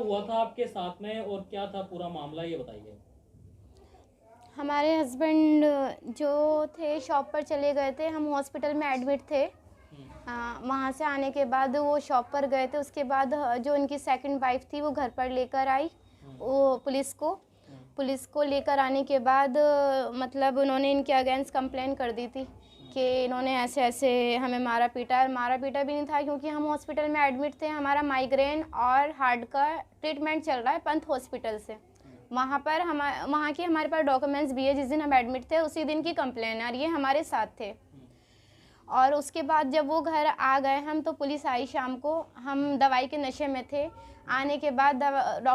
हुआ था आपके साथ में और क्या था पूरा मामला, ये बताइए। हमारे हस्बैंड जो थे शॉप पर चले गए थे, हम हॉस्पिटल में एडमिट थे। वहाँ से आने के बाद वो शॉप पर गए थे, उसके बाद जो उनकी सेकंड वाइफ थी वो घर पर लेकर आई वो पुलिस को लेकर आने के बाद मतलब उन्होंने इनके अगेंस्ट कंप्लेन कर दी थी कि इन्होंने ऐसे ऐसे हमें मारा पीटा भी नहीं था, क्योंकि हम हॉस्पिटल में एडमिट थे। हमारा माइग्रेन और हार्ट का ट्रीटमेंट चल रहा है पंथ हॉस्पिटल से। वहाँ के हमारे पास डॉक्यूमेंट्स भी है, जिस दिन हम एडमिट थे उसी दिन की कंप्लेन है और ये हमारे साथ थे। और उसके बाद जब वो घर आ गए हम, तो पुलिस आई शाम को, हम दवाई के नशे में थे। आने के बाद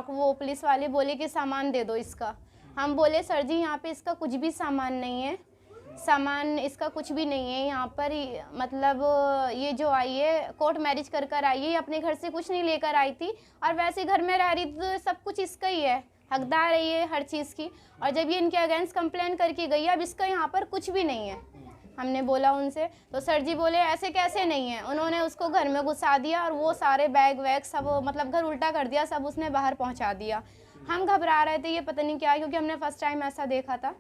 वो पुलिस वाले बोले कि सामान दे दो इसका। हम बोले सर जी यहाँ पे इसका कुछ भी सामान नहीं है, सामान इसका कुछ भी नहीं है यहाँ पर। मतलब ये जो आई है कोर्ट मैरिज कर आई है, अपने घर से कुछ नहीं लेकर आई थी और वैसे घर में रह रही तो सब कुछ इसका ही है, हकदार है ये हर चीज़ की। और जब ये इनके अगेंस्ट कंप्लेन करके गई, अब इसका यहाँ पर कुछ भी नहीं है। हमने बोला उनसे, तो सर जी बोले ऐसे कैसे नहीं है। उन्होंने उसको घर में घुसा दिया और वो सारे बैग वैग सब मतलब घर उल्टा कर दिया, सब उसने बाहर पहुंचा दिया। हम घबरा रहे थे, ये पता नहीं क्या, क्योंकि हमने फर्स्ट टाइम ऐसा देखा था।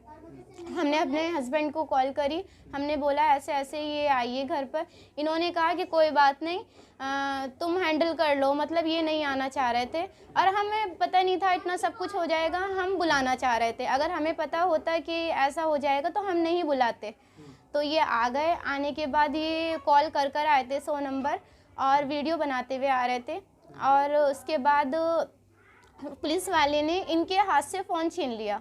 हमने अपने हस्बैंड को कॉल करी, हमने बोला ऐसे ऐसे ये आइए घर पर। इन्होंने कहा कि कोई बात नहीं, तुम हैंडल कर लो, मतलब ये नहीं आना चाह रहे थे। और हमें पता नहीं था इतना सब कुछ हो जाएगा, हम बुलाना चाह रहे थे। अगर हमें पता होता कि ऐसा हो जाएगा तो हम नहीं बुलाते। तो ये आ गए, आने के बाद ये कॉल कर आए थे 100 नंबर और वीडियो बनाते हुए आ रहे थे। और उसके बाद पुलिस वाले ने इनके हाथ से फ़ोन छीन लिया,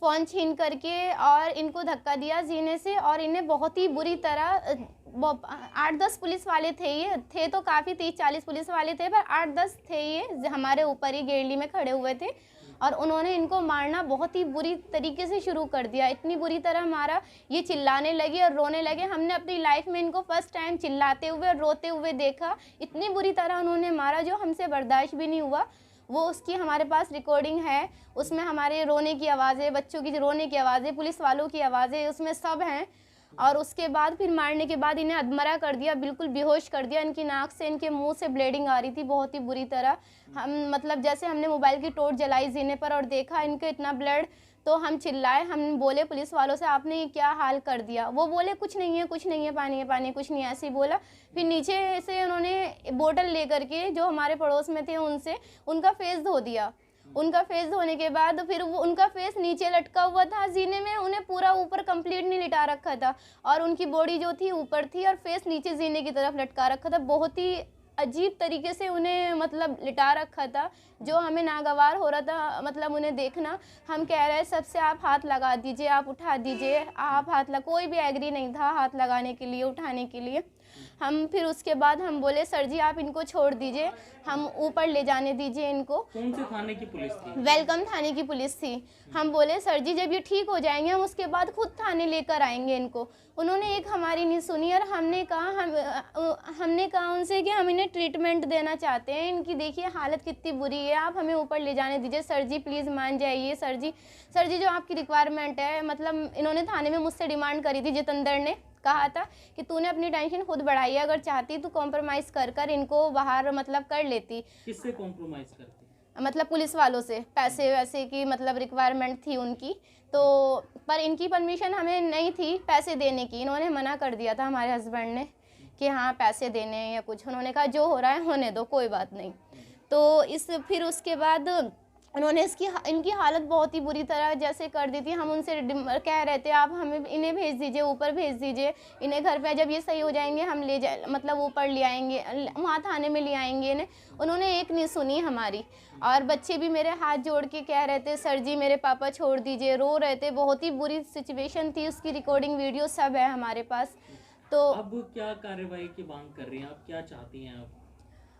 फ़ोन छीन करके और इनको धक्का दिया जीने से। और इन्हें बहुत ही बुरी तरह 8-10 पुलिस वाले थे, ये थे तो काफ़ी 30-40 पुलिस वाले थे, पर 8-10 थे ये हमारे ऊपर ही गेरली में खड़े हुए थे। और उन्होंने इनको मारना बहुत ही बुरी तरीके से शुरू कर दिया, इतनी बुरी तरह मारा, ये चिल्लाने लगे और रोने लगे। हमने अपनी लाइफ में इनको फर्स्ट टाइम चिल्लाते हुए और रोते हुए देखा। इतनी बुरी तरह उन्होंने मारा जो हमसे बर्दाश्त भी नहीं हुआ। वो उसकी हमारे पास रिकॉर्डिंग है, उसमें हमारे रोने की आवाज़ें, बच्चों की रोने की आवाज़ें, पुलिस वालों की आवाज़ें, उसमें सब हैं। और उसके बाद फिर मारने के बाद इन्हें अधमरा कर दिया, बिल्कुल बेहोश कर दिया। इनकी नाक से, इनके मुंह से ब्लीडिंग आ रही थी बहुत ही बुरी तरह। हम मतलब जैसे हमने मोबाइल की टॉर्च जलाई जीने पर और देखा इनके इतना ब्लड, तो हम चिल्लाए, हम बोले पुलिस वालों से आपने ये क्या हाल कर दिया। वो बोले कुछ नहीं है, कुछ नहीं है, पानी है पानी, कुछ नहीं है, ऐसे ही बोला। फिर नीचे से उन्होंने बोतल लेकर के जो हमारे पड़ोस में थे उनसे उनका फेस धो दिया। उनका फेस धोने के बाद फिर वो उनका फेस नीचे लटका हुआ था जीने में, उन्हें पूरा ऊपर कंप्लीट नहीं लिटा रखा था और उनकी बॉडी जो थी ऊपर थी और फेस नीचे जीने की तरफ लटका रखा था। बहुत ही अजीब तरीके से उन्हें मतलब लिटा रखा था, जो हमें नागवार हो रहा था मतलब उन्हें देखना। हम कह रहे सबसे आप हाथ लगा दीजिए, आप उठा दीजिए, आप हाथ लगा, कोई भी एग्री नहीं था हाथ लगाने के लिए, उठाने के लिए। हम फिर उसके बाद हम बोले सर जी आप इनको छोड़ दीजिए, हम ऊपर ले जाने दीजिए इनको। कौन से थाने की पुलिस थी? वेलकम थाने की पुलिस थी। हम बोले सर जी जब ये ठीक हो जाएंगे हम उसके बाद खुद थाने लेकर आएंगे इनको। उन्होंने एक हमारी नहीं सुनी और हमने कहा उनसे कि हम इन्हें ट्रीटमेंट देना चाहते हैं, इनकी देखिए हालत कितनी बुरी है, आप हमें ऊपर ले जाने दीजिए सर जी, प्लीज़ मान जाइए सर जी जो आपकी रिक्वायरमेंट है। मतलब इन्होंने थाने में मुझसे डिमांड करी थी, जितेंद्र ने कहा था कि तूने अपनी टेंशन खुद बढ़ाई है, अगर चाहती तो कॉम्प्रोमाइज़ कर इनको बाहर मतलब कर लेती। किससे कॉम्प्रोमाइज़ करती? मतलब पुलिस वालों से, पैसे वैसे की मतलब रिक्वायरमेंट थी उनकी, तो पर इनकी परमिशन हमें नहीं थी पैसे देने की। इन्होंने मना कर दिया था हमारे हस्बैंड ने कि हाँ पैसे देने हैं या कुछ। उन्होंने कहा जो हो रहा है होने दो, कोई बात नहीं। तो फिर उसके बाद उन्होंने इनकी हालत बहुत ही बुरी तरह जैसे कर दी थी। हम उनसे कह रहे थे आप हमें इन्हें भेज दीजिए, ऊपर भेज दीजिए इन्हें घर पे, जब ये सही हो जाएंगे हम ले जाए मतलब ऊपर ले आएंगे, वहाँ थाने में ले आएंगे इन्हें। उन्होंने एक नहीं सुनी हमारी। और बच्चे भी मेरे हाथ जोड़ के कह रहे थे सर जी मेरे पापा छोड़ दीजिए, रो रहे थे, बहुत ही बुरी सिचुएशन थी। उसकी रिकॉर्डिंग वीडियो सब है हमारे पास। तो अब क्या कार्रवाई की मांग कर रही हैं आप, क्या चाहती हैं आप?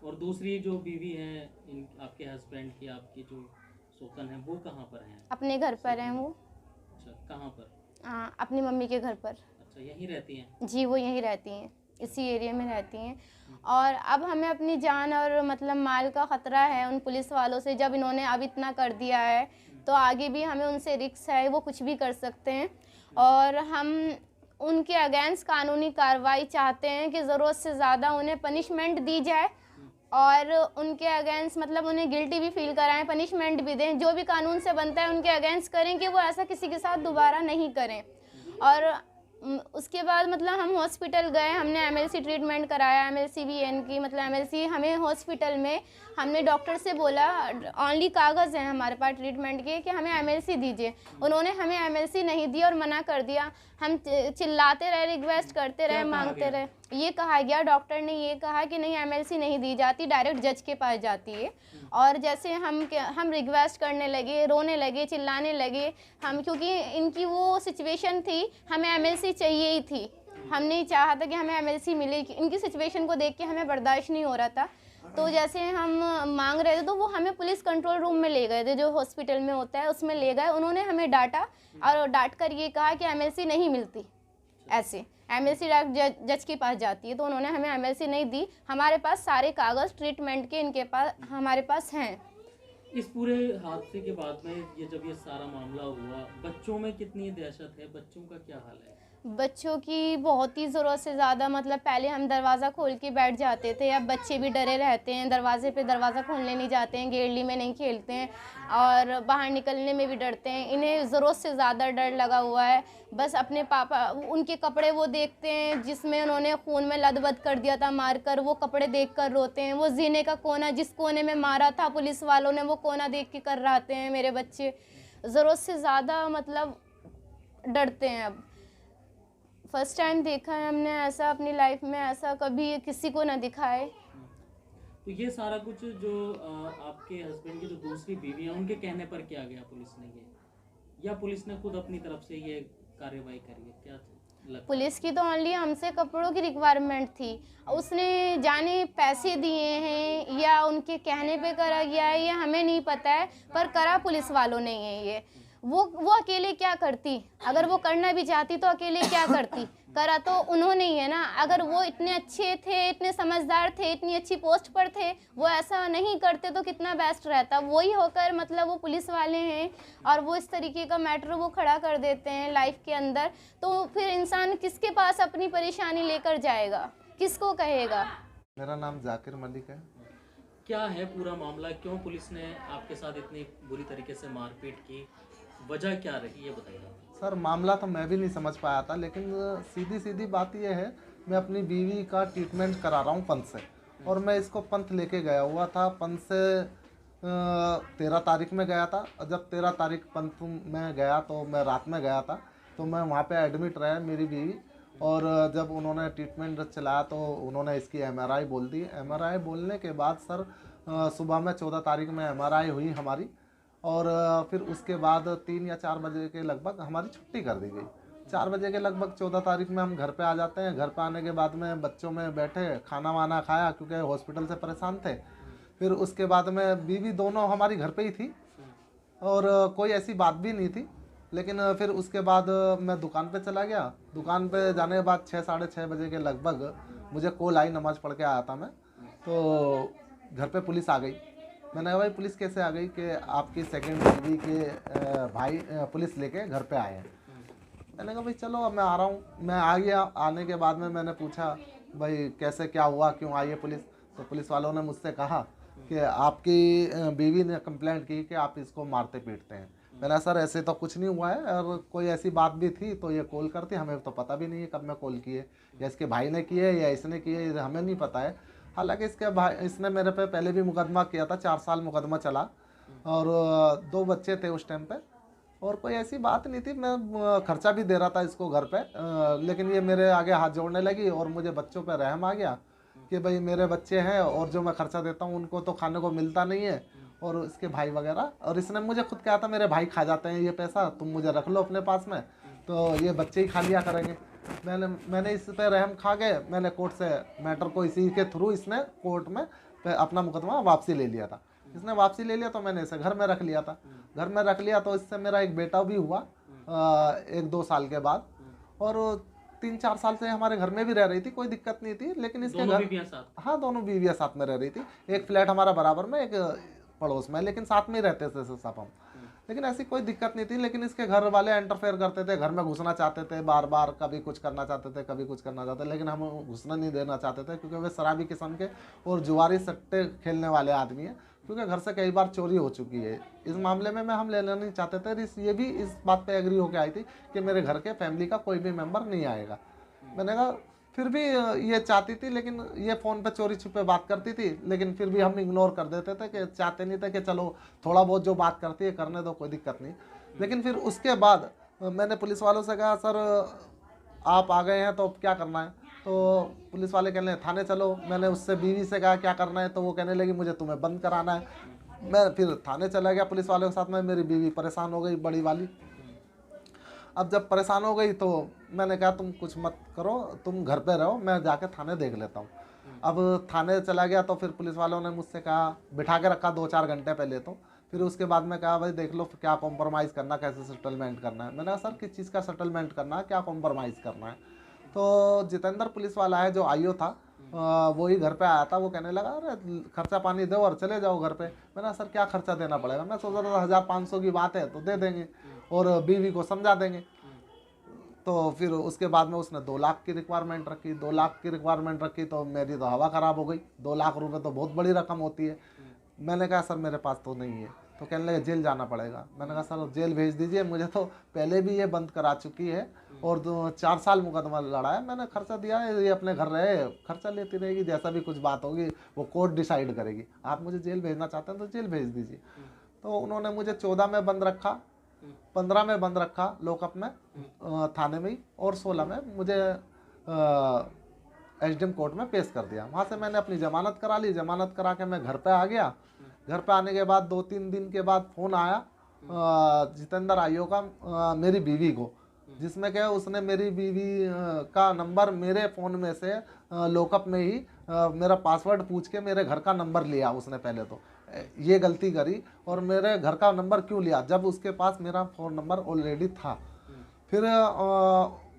और दूसरी जो बीवी हैं इन आपके हस्बैंड की, आपकी जो सोकन है, वो कहाँ पर हैं? अपने घर पर हैं वो। अच्छा, कहाँ पर? अपनी मम्मी के घर पर। अच्छा, यहीं रहती हैं? जी वो यहीं रहती हैं, इसी एरिया में रहती हैं। और अब हमें अपनी जान और मतलब माल का ख़तरा है उन पुलिस वालों से। जब इन्होंने अब इतना कर दिया है तो आगे भी हमें उनसे रिस्क है, वो कुछ भी कर सकते हैं। और हम उनके अगेंस्ट कानूनी कार्रवाई चाहते हैं कि ज़रूरत से ज़्यादा उन्हें पनिशमेंट दी जाए और उनके अगेंस्ट मतलब उन्हें गिल्टी भी फील कराएं, पनिशमेंट भी दें, जो भी कानून से बनता है उनके अगेंस्ट करें कि वो ऐसा किसी के साथ दोबारा नहीं करें। और उसके बाद मतलब हम हॉस्पिटल गए, हमने एमएलसी ट्रीटमेंट कराया, एमएलसी भी की मतलब एमएलसी हमें हॉस्पिटल में हमने डॉक्टर से बोला, ओनली कागज़ हैं हमारे पास ट्रीटमेंट के कि हमें एमएलसी दीजिए। उन्होंने हमें एमएलसी नहीं दी और मना कर दिया। हम चिल्लाते रहे, रिक्वेस्ट करते रहे, मांगते रहे। ये कहा गया, डॉक्टर ने ये कहा कि नहीं एमएलसी नहीं दी जाती, डायरेक्ट जज के पास जाती है। और जैसे हम रिक्वेस्ट करने लगे, रोने लगे, चिल्लाने लगे हम, क्योंकि इनकी वो सिचुएशन थी, हमें एमएलसी चाहिए ही थी। हम नहीं चाहा था कि हमें एमएलसी मिले, इनकी सिचुएशन को देख के हमें बर्दाश्त नहीं हो रहा था। तो जैसे हम मांग रहे थे तो वो हमें पुलिस कंट्रोल रूम में ले गए थे, जो हॉस्पिटल में होता है उसमें ले गए। उन्होंने हमें डांटा और डांट कर ये कहा कि एमएलसी नहीं मिलती, ऐसे एमएलसी डायरेक्ट जज के पास जाती है। तो उन्होंने हमें एमएलसी नहीं दी। हमारे पास सारे कागज़ ट्रीटमेंट के इनके पास हमारे पास हैं। इस पूरे हादसे के बाद में जब ये सारा मामला हुआ, बच्चों में कितनी दहशत है, बच्चों का क्या हाल है? बच्चों की बहुत ही ज़रूरत से ज़्यादा, मतलब पहले हम दरवाज़ा खोल के बैठ जाते थे, अब बच्चे भी डरे रहते हैं, दरवाजे पे दरवाज़ा खोलने नहीं जाते हैं, गेड़ली में नहीं खेलते हैं और बाहर निकलने में भी डरते हैं। इन्हें ज़रूरत से ज़्यादा डर लगा हुआ है। बस अपने पापा, उनके कपड़े वो देखते हैं जिसमें उन्होंने खून में लदबद कर दिया था मारकर, वो कपड़े देख कर रोते हैं। वो जीने का कोना, जिस कोने में मारा था पुलिस वालों ने, वो कोना देख के कर रहे हैं मेरे बच्चे। ज़रूरत से ज़्यादा मतलब डरते हैं। अब फर्स्ट टाइम देखा है हमने ऐसा अपनी लाइफ में, ऐसा कभी किसी को ना दिखा है। तो ये सारा कुछ जो आपके हस्बैंड की जो दूसरी बीवी है, उनके कहने पर किया गया पुलिस ने ये, या पुलिस ने खुद अपनी तरफ से ये कार्रवाई करी है, क्या लगता? पुलिस की तो ओनली हमसे कपड़ों की रिक्वायरमेंट थी। उसने जाने पैसे दिए हैं या उनके कहने पे करा गया है, ये हमें नहीं पता है, पर करा पुलिस वालों ने ये। वो अकेले क्या करती, अगर वो करना भी चाहती तो अकेले क्या करती, करा तो उन्होंने ही है ना। अगर वो इतने अच्छे थे, इतने समझदार थे, इतनी अच्छी पोस्ट पर थे, वो ऐसा नहीं करते तो कितना बेस्ट रहता। वही होकर मतलब वो पुलिस वाले हैं और वो इस तरीके का मैटर वो खड़ा कर देते हैं लाइफ के अंदर, तो फिर इंसान किसके पास अपनी परेशानी लेकर जाएगा, किसको कहेगा। मेरा नाम जाकिर मलिक है। क्या है पूरा मामला, क्यों पुलिस ने आपके साथ इतनी बुरी तरीके से मारपीट की, वजह क्या रही, ये बताइए। सर मामला तो मैं भी नहीं समझ पाया था, लेकिन सीधी सीधी बात यह है, मैं अपनी बीवी का ट्रीटमेंट करा रहा हूँ पंथ से, और मैं इसको पंथ लेके गया हुआ था। पंथ से 13 तारीख में गया था, और जब 13 तारीख पंथ में गया तो मैं रात में गया था, तो मैं वहाँ पे एडमिट रहा मेरी बीवी। और जब उन्होंने ट्रीटमेंट चलाया तो उन्होंने इसकी एमआरआई बोल दी। एमआरआई बोलने के बाद सर सुबह में 14 तारीख में एमआरआई हुई हमारी, और फिर उसके बाद 3 या 4 बजे के लगभग हमारी छुट्टी कर दी गई। 4 बजे के लगभग 14 तारीख में हम घर पे आ जाते हैं। घर पे आने के बाद में बच्चों में बैठे खाना वाना खाया, क्योंकि हॉस्पिटल से परेशान थे। फिर उसके बाद में बीवी दोनों हमारी घर पे ही थी और कोई ऐसी बात भी नहीं थी। लेकिन फिर उसके बाद मैं दुकान पे चला गया। दुकान पे जाने के बाद 6 साढ़े 6 बजे के लगभग मुझे कॉल आई, नमाज़ पढ़ के आया था मैं, तो घर पे पुलिस आ गई। मैंने कहा भाई पुलिस कैसे आ गई, कि आपकी सेकंड बीवी के भाई पुलिस लेके घर पे आए हैं। मैंने कहा भाई चलो अब मैं आ रहा हूँ। मैं आ गया। आने के बाद में मैंने पूछा भाई कैसे क्या हुआ, क्यों आई है पुलिस। तो पुलिस वालों ने मुझसे कहा कि आपकी बीवी ने कंप्लेंट की कि आप इसको मारते पीटते हैं। मैंने सर ऐसे तो कुछ नहीं हुआ है, और कोई ऐसी बात भी थी तो ये कॉल करती, हमें तो पता भी नहीं है कब मैं कॉल की है, या इसके भाई ने की है या इसने की है, हमें नहीं पता है। हालांकि इसके भाई, इसने मेरे पे पहले भी मुकदमा किया था, 4 साल मुकदमा चला, और 2 बच्चे थे उस टाइम पे, और कोई ऐसी बात नहीं थी। मैं खर्चा भी दे रहा था इसको घर पे, लेकिन ये मेरे आगे हाथ जोड़ने लगी, और मुझे बच्चों पे रहम आ गया कि भाई मेरे बच्चे हैं और जो मैं खर्चा देता हूँ उनको तो खाने को मिलता नहीं है, और इसके भाई वगैरह। और इसने मुझे खुद कहा था मेरे भाई खा जाते हैं ये पैसा, तुम मुझे रख लो अपने पास में, तो ये बच्चे ही खा लिया करेंगे। मैंने इस पे रहम खा गए। मैंने कोर्ट से मैटर को इसी के थ्रू, इसने कोर्ट में अपना मुकदमा वापसी ले लिया था। इसने वापसी ले लिया तो मैंने इसे घर में रख लिया था। घर में रख लिया तो इससे मेरा एक बेटा भी हुआ 1-2 साल के बाद, और 3-4 साल से हमारे घर में भी रह रही थी, कोई दिक्कत नहीं थी। लेकिन इसके घर, हाँ दोनों बीवियाँ साथ में रह रही थी। एक फ्लैट हमारा बराबर में, एक पड़ोस में, लेकिन साथ में ही रहते थे सब हम। लेकिन ऐसी कोई दिक्कत नहीं थी। लेकिन इसके घर वाले इंटरफेयर करते थे, घर में घुसना चाहते थे बार बार, कभी कुछ करना चाहते थे, कभी कुछ करना चाहते थे, लेकिन हम घुसना नहीं देना चाहते थे क्योंकि वे शराबी किस्म के और जुआरी सट्टे खेलने वाले आदमी हैं। क्योंकि घर से कई बार चोरी हो चुकी है। इस मामले में हम लेना नहीं चाहते थे। ये भी इस बात पे एग्री होकर आई थी कि मेरे घर के फैमिली का कोई भी मेंबर नहीं आएगा। मैंने कहा फिर भी ये चाहती थी, लेकिन ये फ़ोन पे चोरी छुपे बात करती थी, लेकिन फिर भी हम इग्नोर कर देते थे कि चाहते नहीं थे कि चलो थोड़ा बहुत जो बात करती है करने दो, कोई दिक्कत नहीं। लेकिन फिर उसके बाद मैंने पुलिस वालों से कहा सर आप आ गए हैं तो अब क्या करना है, तो पुलिस वाले कहने लगे थाने चलो। मैंने उससे बीवी से कहा क्या करना है, तो वो कहने लगी मुझे तुम्हें बंद कराना है। मैं फिर थाने चला गया पुलिस वालों के साथ में। मेरी बीवी परेशान हो गई, बड़ी वाली। अब जब परेशान हो गई तो मैंने कहा तुम कुछ मत करो, तुम घर पे रहो, मैं जाके थाने देख लेता हूँ। अब थाने चला गया तो फिर पुलिस वालों ने मुझसे कहा, बिठा के रखा 2-4 घंटे पहले। तो फिर उसके बाद में कहा भाई देख लो क्या कॉम्प्रोमाइज़ करना, कैसे सेटलमेंट करना है। मैंने कहा सर किस चीज़ का सेटलमेंट करना है, क्या कॉम्प्रोमाइज़ करना है। तो जितेंद्र पुलिस वाला है जो आईओ था, वो ही घर पे आया था। वो कहने लगा अरे खर्चा पानी दो और चले जाओ घर पे। मैंने कहा सर क्या खर्चा देना पड़ेगा। मैं सोच रहा था 1500 की बात है तो दे देंगे और बीवी को समझा देंगे। तो फिर उसके बाद में उसने 2 लाख की रिक्वायरमेंट रखी। 2 लाख की रिक्वायरमेंट रखी तो मेरी तो हवा ख़राब हो गई। 2 लाख रुपए तो बहुत बड़ी रकम होती है। मैंने कहा सर मेरे पास तो नहीं है। तो कहने लगे जेल जाना पड़ेगा। मैंने कहा सर जेल भेज दीजिए, मुझे तो पहले भी ये बंद करा चुकी है और 4 साल मुकदमा लड़ा है। मैंने खर्चा दिया है, ये अपने घर रहे, खर्चा लेती रहेगी, जैसा भी कुछ बात होगी वो कोर्ट डिसाइड करेगी। आप मुझे जेल भेजना चाहते हैं तो जेल भेज दीजिए। तो उन्होंने मुझे 14 में बंद रखा, 15 में बंद रखा लॉकअप में थाने में ही, और 16 में मुझे एसडीएम कोर्ट में पेश कर दिया। वहाँ से मैंने अपनी जमानत करा ली। जमानत करा के मैं घर पे आ गया। घर पे आने के बाद 2-3 दिन के बाद फ़ोन आया जितेंद्र आईओ का मेरी बीवी को, जिसमें क्या उसने मेरी बीवी का नंबर मेरे फ़ोन में से लॉकअप में ही मेरा पासवर्ड पूछ के मेरे घर का नंबर लिया उसने। पहले तो ये गलती करी, और मेरे घर का नंबर क्यों लिया जब उसके पास मेरा फ़ोन नंबर ऑलरेडी था। फिर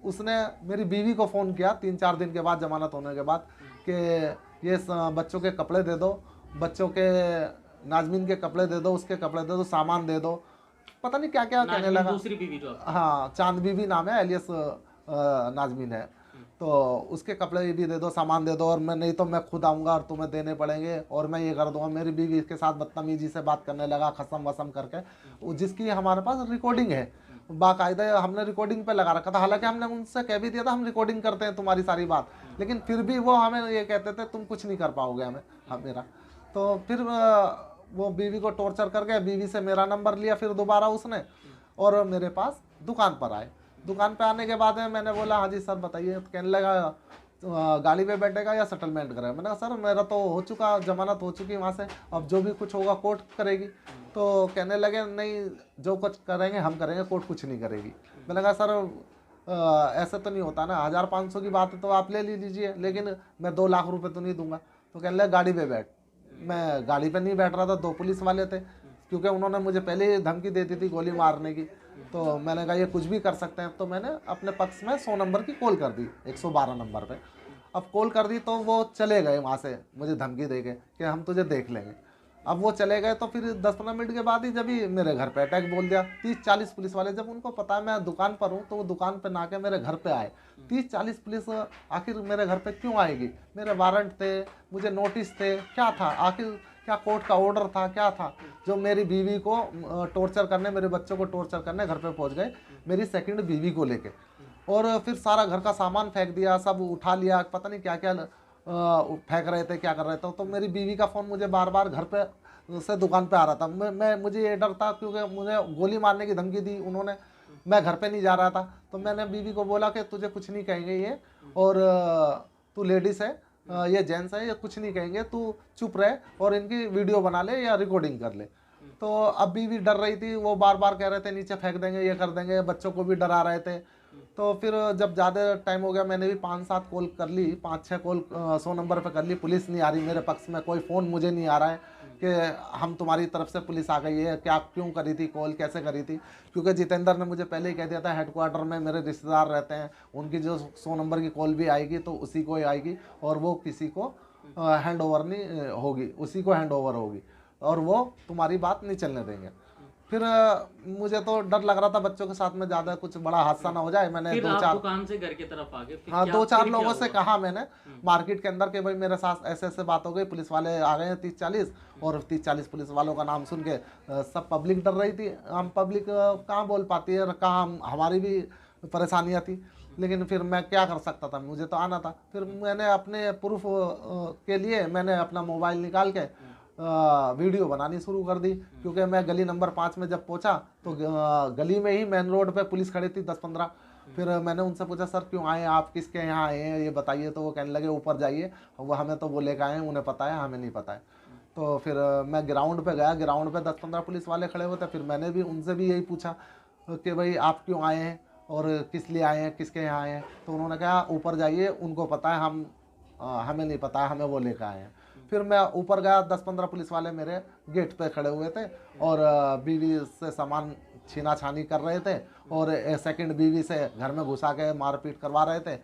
उसने मेरी बीवी को फ़ोन किया 3-4 दिन के बाद जमानत होने के बाद कि ये बच्चों के कपड़े दे दो, बच्चों के नाजमीन के कपड़े दे दो, उसके कपड़े दे दो, सामान दे दो, पता नहीं क्या क्या कहने लगा। दूसरी बीवी जो हाँ चांद बीवी नाम है, एलियस नाजमीन है। तो उसके कपड़े भी दे दो, सामान दे दो, और मैं नहीं तो मैं खुद आऊँगा और तुम्हें देने पड़ेंगे और मैं ये कर दूँगा। मेरी बीवी के साथ बदतमीजी से बात करने लगा, खसम वसम करके, जिसकी हमारे पास रिकॉर्डिंग है बाकायदा। हमने रिकॉर्डिंग पे लगा रखा था, हालांकि हमने उनसे कह भी दिया था हम रिकॉर्डिंग करते हैं तुम्हारी सारी बात, लेकिन फिर भी वो हमें ये कहते थे तुम कुछ नहीं कर पाओगे हमें मेरा। तो फिर वो बीवी को टॉर्चर करके बीवी से मेरा नंबर लिया फिर दोबारा उसने, और मेरे पास दुकान पर आए। दुकान पे आने के बाद में मैंने बोला हाँ जी सर बताइए। तो कहने लगा गाड़ी पे बैठेगा या सेटलमेंट करेगा। मैंने कहा सर मेरा तो हो चुका, जमानत हो चुकी वहाँ से, अब जो भी कुछ होगा कोर्ट करेगी। तो कहने लगे नहीं जो कुछ करेंगे हम करेंगे, कोर्ट कुछ नहीं करेगी। मैंने कहा सर ऐसे तो नहीं होता ना, 1500 की बात है तो आप ले लीजिए, लेकिन मैं 2 लाख रुपए तो नहीं दूंगा। तो कहने लगे गाड़ी पे बैठ। मैं गाड़ी पे नहीं बैठ रहा था, 2 पुलिस वाले थे, क्योंकि उन्होंने मुझे पहले ही धमकी दे दी थी गोली मारने की। तो मैंने कहा ये कुछ भी कर सकते हैं। तो मैंने अपने पक्ष में 100 नंबर की कॉल कर दी, 112 नंबर पे। अब कॉल कर दी तो वो चले गए वहाँ से मुझे धमकी दे के कि हम तुझे देख लेंगे। अब वो चले गए तो फिर 10-15 मिनट के बाद ही जब ही मेरे घर पे अटैक बोल दिया। 30-40 पुलिस वाले, जब उनको पता है मैं दुकान पर हूँ तो वो दुकान पे ना के मेरे घर पे आए। 30-40 पुलिस आखिर मेरे घर पे क्यों आएगी? मेरे वारंट थे, मुझे नोटिस थे, क्या था आखिर, क्या कोर्ट का ऑर्डर था, क्या था जो मेरी बीवी को टॉर्चर करने, मेरे बच्चों को टॉर्चर करने घर पे पहुंच गए मेरी सेकंड बीवी को लेके, और फिर सारा घर का सामान फेंक दिया, सब उठा लिया, पता नहीं क्या क्या फेंक रहे थे, क्या कर रहे थे। तो मेरी बीवी का फ़ोन मुझे बार बार घर पे से दुकान पे आ रहा था। मुझे ये डर था क्योंकि मुझे गोली मारने की धमकी दी उन्होंने, मैं घर पे नहीं जा रहा था। तो मैंने बीवी को बोला कि तुझे कुछ नहीं कहेंगे ये, और तू लेडीज़ है, ये जेंट्स है, ये कुछ नहीं कहेंगे, तू चुप रहे और इनकी वीडियो बना ले या रिकॉर्डिंग कर ले। तो अब बीवी डर रही थी, वो बार बार कह रहे थे नीचे फेंक देंगे, ये कर देंगे, बच्चों को भी डरा रहे थे। तो फिर जब ज़्यादा टाइम हो गया मैंने भी 5-7 कॉल कर ली, 5-6 कॉल 100 नंबर पे कर ली, पुलिस नहीं आ रही मेरे पक्ष में, कोई फ़ोन मुझे नहीं आ रहा है कि हम तुम्हारी तरफ से पुलिस आ गई है, क्या क्यों करी थी कॉल, कैसे करी थी। क्योंकि जितेंद्र ने मुझे पहले ही कह दिया था हेडक्वार्टर में मेरे रिश्तेदार रहते हैं, उनकी जो 100 नंबर की कॉल भी आएगी तो उसी को ही आएगी, और वो किसी को हैंड ओवर नहीं होगी, उसी को हैंड ओवर होगी, और वो तुम्हारी बात नहीं चलने देंगे। फिर मुझे तो डर लग रहा था बच्चों के साथ में ज़्यादा कुछ बड़ा हादसा ना हो जाए। मैंने फिर दो आप चार दुकान से घर की तरफ आ गए, फिर हाँ क्या- दो चार फिर क्या लोगों से हुआ? कहा मैंने मार्केट के अंदर के भाई मेरे साथ ऐसे ऐसे बात हो गई, पुलिस वाले आ गए हैं 30-40, और 30-40 पुलिस वालों का नाम सुन के सब पब्लिक डर रही थी। हम पब्लिक कहाँ बोल पाती है, कहाँ हमारी भी परेशानियाँ थी, लेकिन फिर मैं क्या कर सकता था, मुझे तो आना था। फिर मैंने अपने प्रूफ के लिए मैंने अपना मोबाइल निकाल के वीडियो बनानी शुरू कर दी, क्योंकि मैं गली नंबर 5 में जब पहुंचा तो गली में ही मेन रोड पे पुलिस खड़ी थी 10-15। फिर मैंने उनसे पूछा सर क्यों आए आप, किसके यहाँ आए हैं ये बताइए। तो वो कहने लगे ऊपर जाइए, वो हमें तो वो लेकर आए हैं, उन्हें पता है, हमें नहीं पता है। तो फिर मैं ग्राउंड पे गया, ग्राउंड पे 10-15 पुलिस वाले खड़े हुए थे। फिर मैंने भी उनसे भी यही पूछा कि भाई आप क्यों आए हैं और किस लिए आए हैं, किसके यहाँ आए हैं। तो उन्होंने कहा ऊपर जाइए, उनको पता है, हमें नहीं पता है, हमें वो लेकर आए हैं। फिर मैं ऊपर गया, 10-15 पुलिस वाले मेरे गेट पे खड़े हुए थे और बीवी से सामान छीना छानी कर रहे थे, और सेकंड बीवी से घर में घुसा के मारपीट करवा रहे थे।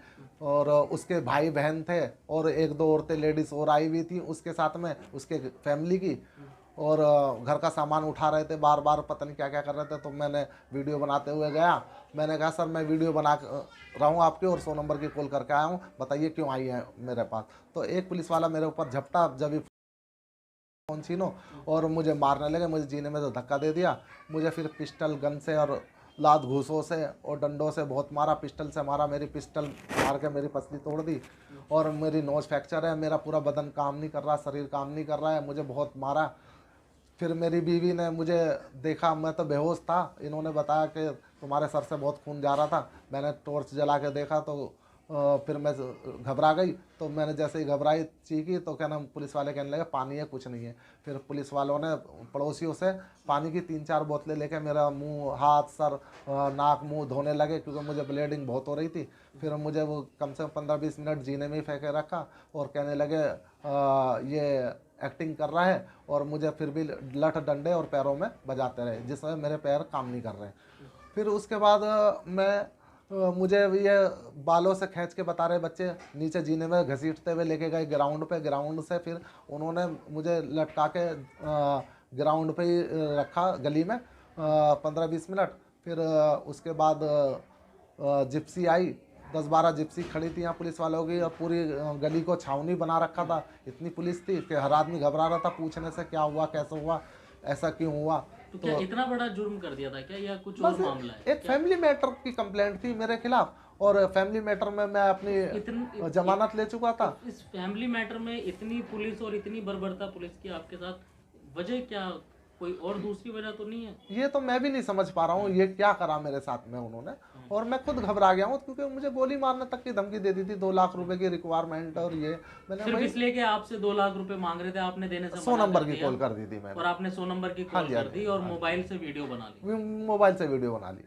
और उसके भाई बहन थे और 1-2 औरतें लेडीज़ और आई हुई थी उसके साथ में, उसके फैमिली की, और घर का सामान उठा रहे थे, बार बार पता नहीं क्या क्या कर रहे थे। तो मैंने वीडियो बनाते हुए गया, मैंने कहा सर मैं वीडियो बना रहा हूँ आपके, और 100 नंबर की कॉल करके आया हूँ, बताइए क्यों आई है मेरे पास। तो एक पुलिस वाला मेरे ऊपर झपटा, जब भी फोन छीनो, और मुझे मारने लगे, मुझे जीने में तो धक्का दे दिया। मुझे फिर पिस्टल गन से और लात घूसों से और डंडों से बहुत मारा, पिस्टल से मारा, मेरी पिस्टल मार के मेरी पसली तोड़ दी, और मेरी नोज फ्रैक्चर है, मेरा पूरा बदन काम नहीं कर रहा, शरीर काम नहीं कर रहा है, मुझे बहुत मारा। फिर मेरी बीवी ने मुझे देखा, मैं तो बेहोश था, इन्होंने बताया कि तुम्हारे सर से बहुत खून जा रहा था। मैंने टॉर्च जला के देखा तो फिर मैं घबरा गई। तो मैंने जैसे ही घबराई चीखी तो क्या नाम पुलिस वाले कहने लगे पानी है, कुछ नहीं है। फिर पुलिस वालों ने पड़ोसियों से पानी की 3-4 बोतलें लेके मेरा मुंह, हाथ, सर, नाक, मुंह धोने लगे, क्योंकि मुझे ब्लीडिंग बहुत हो रही थी। फिर मुझे वो कम से कम 15-20 मिनट जीने में ही फेंके रखा, और कहने लगे ये एक्टिंग कर रहा है, और मुझे फिर भी लठ डंडे और पैरों में बजाते रहे, जिसमें मेरे पैर काम नहीं कर रहे। फिर उसके बाद मुझे ये बालों से खींच के बता रहे बच्चे, नीचे जीने में घसीटते हुए लेके गए ग्राउंड पे। ग्राउंड से फिर उन्होंने मुझे लटका के ग्राउंड पे ही रखा गली में 15-20 मिनट। फिर उसके बाद जिप्सी आई, 10-12 जिप्सी खड़ी थी यहाँ पुलिस वालों की, और पूरी गली को छावनी बना रखा था। इतनी पुलिस थी कि हर आदमी घबरा रहा था पूछने से, क्या हुआ, कैसे हुआ, ऐसा क्यों हुआ। तो क्या इतना बड़ा जुर्म कर दिया था क्या, या कुछ बस और मामला है? एक फैमिली मैटर की कंप्लेंट थी मेरे खिलाफ, और फैमिली मैटर में मैं अपनी जमानत ले चुका था। इस फैमिली मैटर में इतनी पुलिस और इतनी बर्बरता पुलिस की आपके साथ, वजह क्या, कोई और दूसरी वजह तो नहीं है? ये तो मैं भी नहीं समझ पा रहा हूँ ये क्या करा मेरे साथ में उन्होंने, और मैं खुद घबरा गया हूँ, क्योंकि मुझे गोली मारने तक की धमकी दे दी थी, 2 लाख रुपए की रिक्वायरमेंट। और ये मैंने सिर्फ इसलिए कि आपसे 2 लाख रुपए मांग रहे थे, आपने देने से 100 मना नंबर कर की दिया, कॉल कर दी थी मैंने, और आपने 100 नंबर की कॉल कर दी और मोबाइल से वीडियो बना ली, मोबाइल से वीडियो बना ली,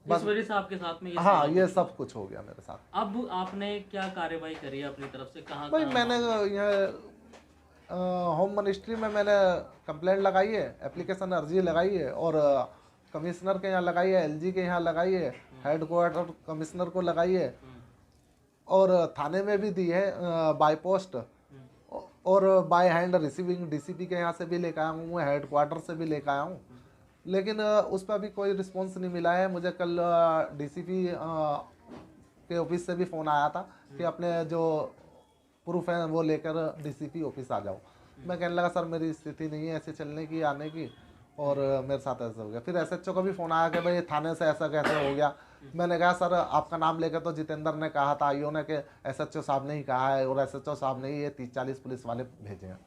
इस वजह से आपके साथ में ये हाँ ये सब कुछ हो गया मेरे साथ। अब आपने क्या कार्रवाई करी है अपनी तरफ से, कहाँ भाई मैंने यह होम मिनिस्ट्री में मैंने कंप्लेंट लगाई है, एप्लीकेशन अर्जी लगाई है, और कमिश्नर के यहाँ लगाई है, एलजी के यहाँ लगाई है, हेडक्वार्टर कमिश्नर को लगाई है, और थाने में भी दी है बाय पोस्ट, और बाय हैंड रिसीविंग डीसीपी के यहाँ से भी लेकर आया हूँ, हेडक्वार्टर से भी लेकर आया हूँ, लेकिन उस पर भी कोई रिस्पॉन्स नहीं मिला है। मुझे कल डीसीपी के ऑफिस से भी फ़ोन आया था कि अपने जो प्रूफ है वो लेकर डीसीपी ऑफिस आ जाओ। मैं कहने लगा सर मेरी स्थिति नहीं है ऐसे चलने की, आने की, और मेरे साथ ऐसा हो गया। फिर एसएचओ का भी फ़ोन आया कि भाई थाने से ऐसा कैसे हो गया। मैंने कहा सर आपका नाम लेकर तो जितेंद्र ने कहा था, आईओ ने, कि एसएचओ साहब ने ही कहा है, और एसएचओ साहब ने ही ये 30-40 पुलिस वाले भेजे हैं।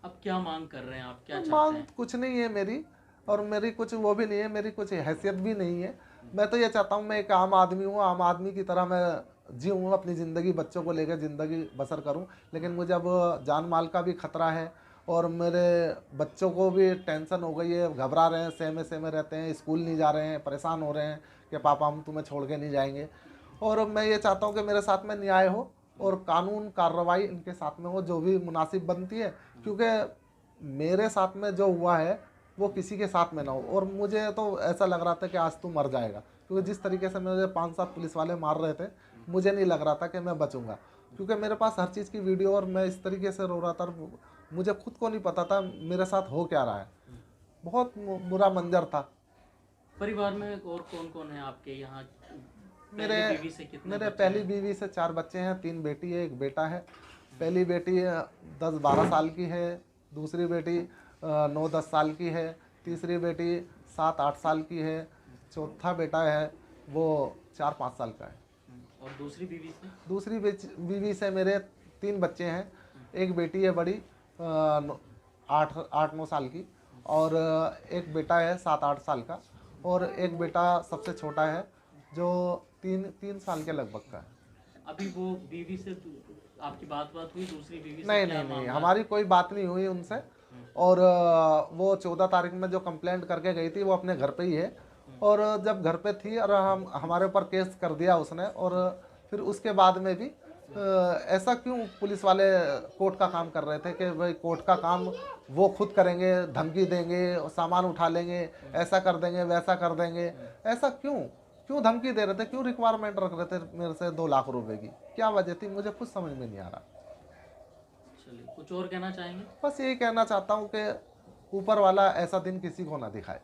अब क्या मांग कर रहे हैं आप, क्या चाहते मांग हैं? कुछ नहीं है मेरी, और मेरी कुछ वो भी नहीं है, मेरी कुछ हैसियत भी नहीं है। मैं तो ये चाहता हूँ मैं एक आम आदमी हूँ, आम आदमी की तरह मैं जीऊँ, अपनी ज़िंदगी, बच्चों को लेकर ज़िंदगी बसर करूँ। लेकिन मुझे अब जान माल का भी खतरा है, और मेरे बच्चों को भी टेंशन हो गई है, घबरा रहे हैं, सहमे रहते हैं, स्कूल नहीं जा रहे हैं, परेशान हो रहे हैं कि पापा हम तुम्हें छोड़ के नहीं जाएंगे। और मैं ये चाहता हूँ कि मेरे साथ में न्याय हो, और कानून कार्रवाई इनके साथ में हो जो भी मुनासिब बनती है, क्योंकि मेरे साथ में जो हुआ है वो किसी के साथ में ना हो। और मुझे तो ऐसा लग रहा था कि आज तू मर जाएगा, क्योंकि जिस तरीके से मुझे 5-7 पुलिस वाले मार रहे थे, मुझे नहीं लग रहा था कि मैं बचूंगा, क्योंकि मेरे पास हर चीज़ की वीडियो, और मैं इस तरीके से रो रहा था, मुझे खुद को नहीं पता था मेरे साथ हो क्या रहा है। बहुत बुरा मंजर था। परिवार में और कौन कौन है आपके यहाँ? मेरे पहली बीवी से कितने मेरे बच्चे पहली हैं? बीवी से 4 बच्चे हैं, 3 बेटी है, 1 बेटा है। पहली बेटी 10-12 साल की है, दूसरी बेटी 9-10 साल की है, तीसरी बेटी 7-8 साल की है, चौथा बेटा है वो 4-5 साल का है। और दूसरी बीवी से? दूसरी बीवी से मेरे 3 बच्चे हैं। एक बेटी है बड़ी 8-9 साल की, और एक बेटा है 7-8 साल का, और एक बेटा सबसे छोटा है जो 3 साल के लगभग का है। अभी वो बीवी से आपकी बात हुई दूसरी बीवी से? नहीं क्या नहीं नहीं, मामला? हमारी कोई बात नहीं हुई उनसे। और वो 14 तारीख में जो कंप्लेंट करके गई थी वो अपने घर पे ही है, और जब घर पे थी और हमारे ऊपर केस कर दिया उसने, और फिर उसके बाद में भी ऐसा क्यों पुलिस वाले कोर्ट का काम कर रहे थे कि भाई कोर्ट का काम वो खुद करेंगे, धमकी देंगे, सामान उठा लेंगे, ऐसा कर देंगे, वैसा कर देंगे। ऐसा क्यों धमकी दे रहे थे, क्यों रिक्वायरमेंट रख रहे थे मेरे से 2 लाख रुपए की? क्या वजह थी, मुझे कुछ समझ में नहीं आ रहा। चलिए, कुछ और कहना चाहेंगे? बस यही कहना चाहता हूँ कि ऊपर वाला ऐसा दिन किसी को ना दिखाए।